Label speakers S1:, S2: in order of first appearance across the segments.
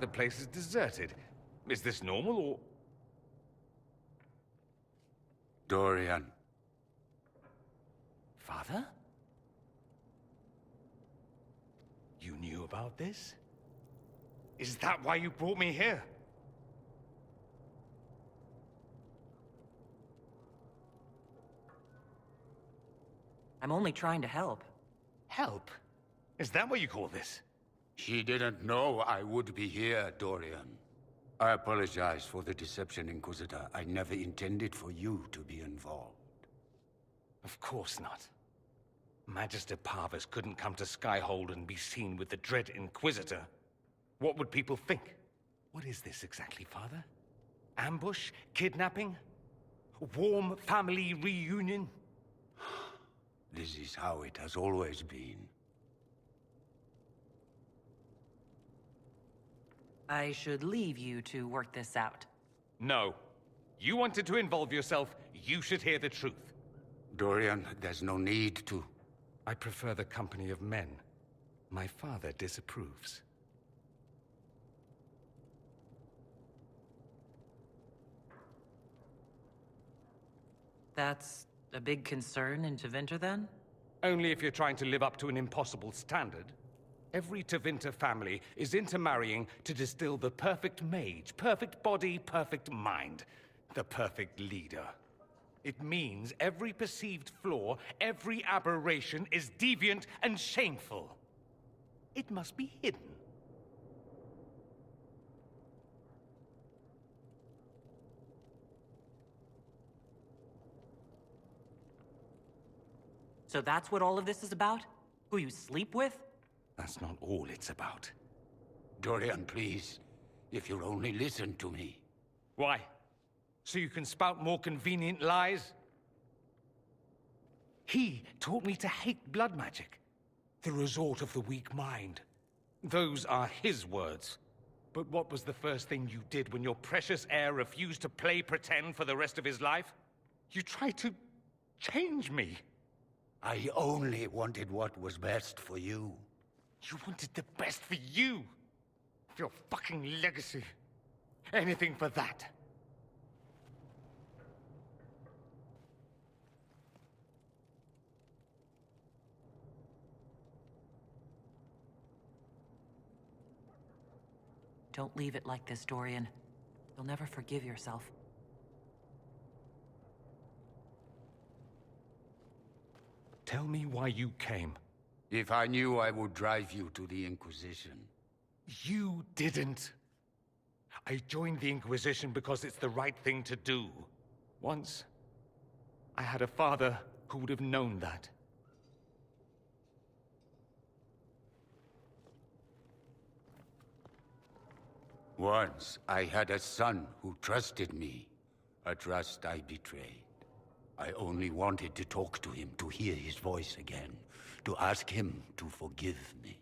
S1: the place is deserted. Is this normal, or...?
S2: Dorian.
S1: Father? You knew about this? Is that why you brought me here?
S3: I'm only trying to help.
S1: Help? Is that what you call this?
S2: She didn't know I would be here, Dorian. I apologize for the deception, Inquisitor. I never intended for you to be involved.
S1: Of course not. Magister Parvus couldn't come to Skyhold and be seen with the dread Inquisitor. What would people think? What is this exactly, Father? Ambush? Kidnapping? Warm family reunion?
S2: This is how it has always been.
S3: I should leave you to work this out.
S1: No. You wanted to involve yourself, you should hear the truth.
S2: Dorian, there's no need to.
S1: I prefer the company of men. My father disapproves.
S3: That's a big concern in Tevinter, then?
S1: Only if you're trying to live up to an impossible standard. Every Tevinter family is intermarrying to distill the perfect mage, perfect body, perfect mind, the perfect leader. It means every perceived flaw, every aberration is deviant and shameful. It must be hidden.
S3: So that's what all of this is about? Who you sleep with?
S1: That's not all it's about.
S2: Dorian, please. If you'll only listen to me.
S1: Why? So you can spout more convenient lies? He taught me to hate blood magic. The resort of the weak mind. Those are his words. But what was the first thing you did when your precious heir refused to play pretend for the rest of his life? You tried to change me.
S2: I only wanted what was best for you.
S1: You wanted the best for you. Your fucking legacy. Anything for that.
S3: Don't leave it like this, Dorian. You'll never forgive yourself.
S1: Tell me why you came.
S2: If I knew, I would drive you to the Inquisition.
S1: You didn't. I joined the Inquisition because it's the right thing to do. Once, I had a father who would have known that.
S2: Once, I had a son who trusted me. A trust I betrayed. I only wanted to talk to him, to hear his voice again, to ask him to forgive me.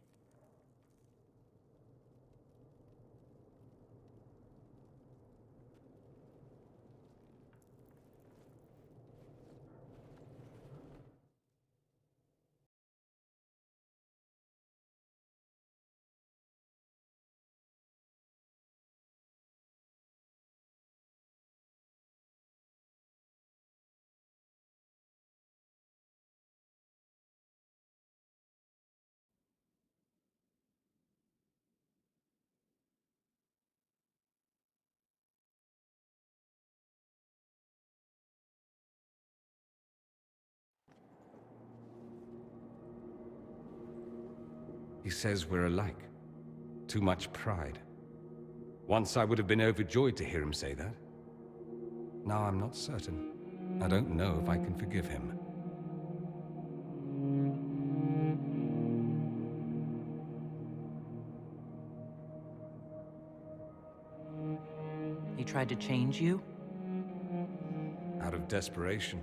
S1: He says we're alike. Too much pride. Once I would have been overjoyed to hear him say that. Now I'm not certain. I don't know if I can forgive him.
S3: He tried to change you?
S1: Out of desperation.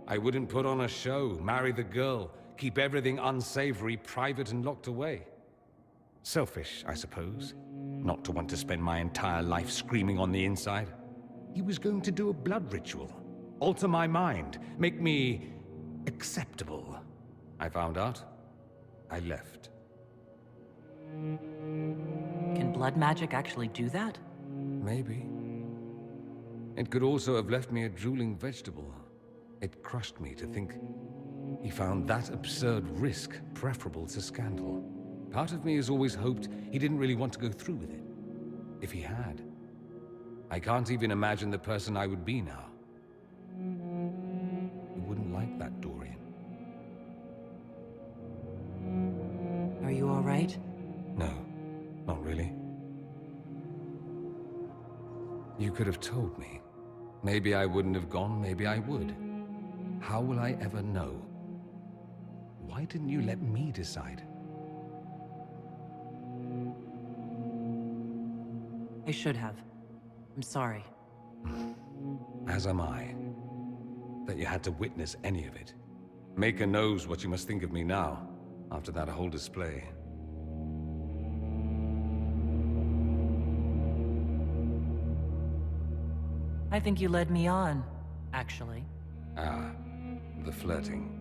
S1: I wouldn't put on a show, marry the girl, keep everything unsavory, private and locked away. Selfish, I suppose. Not to want to spend my entire life screaming on the inside. He was going to do a blood ritual. Alter my mind. Make me... acceptable. I found out. I left.
S3: Can blood magic actually do that?
S1: Maybe. It could also have left me a drooling vegetable. It crushed me to think he found that absurd risk preferable to scandal. Part of me has always hoped he didn't really want to go through with it. If he had, I can't even imagine the person I would be now. You wouldn't like that, Dorian.
S3: Are you all right?
S1: No, not really. You could have told me. Maybe I wouldn't have gone, maybe I would. How will I ever know? Why didn't you let me decide?
S3: I should have. I'm sorry.
S1: As am I. That you had to witness any of it. Maker knows what you must think of me now, after that whole display.
S3: I think you led me on, actually.
S1: Ah, the flirting.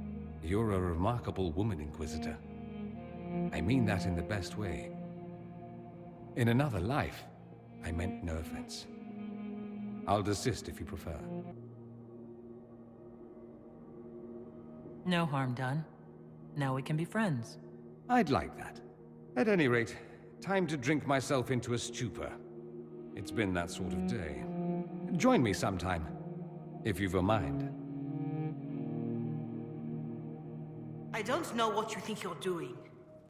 S1: You're a remarkable woman, Inquisitor. I mean that in the best way. In another life, I meant no offense. I'll desist if you prefer.
S3: No harm done. Now we can be friends.
S1: I'd like that. At any rate, time to drink myself into a stupor. It's been that sort of day. Join me sometime, if you've a mind.
S4: I don't know what you think you're doing.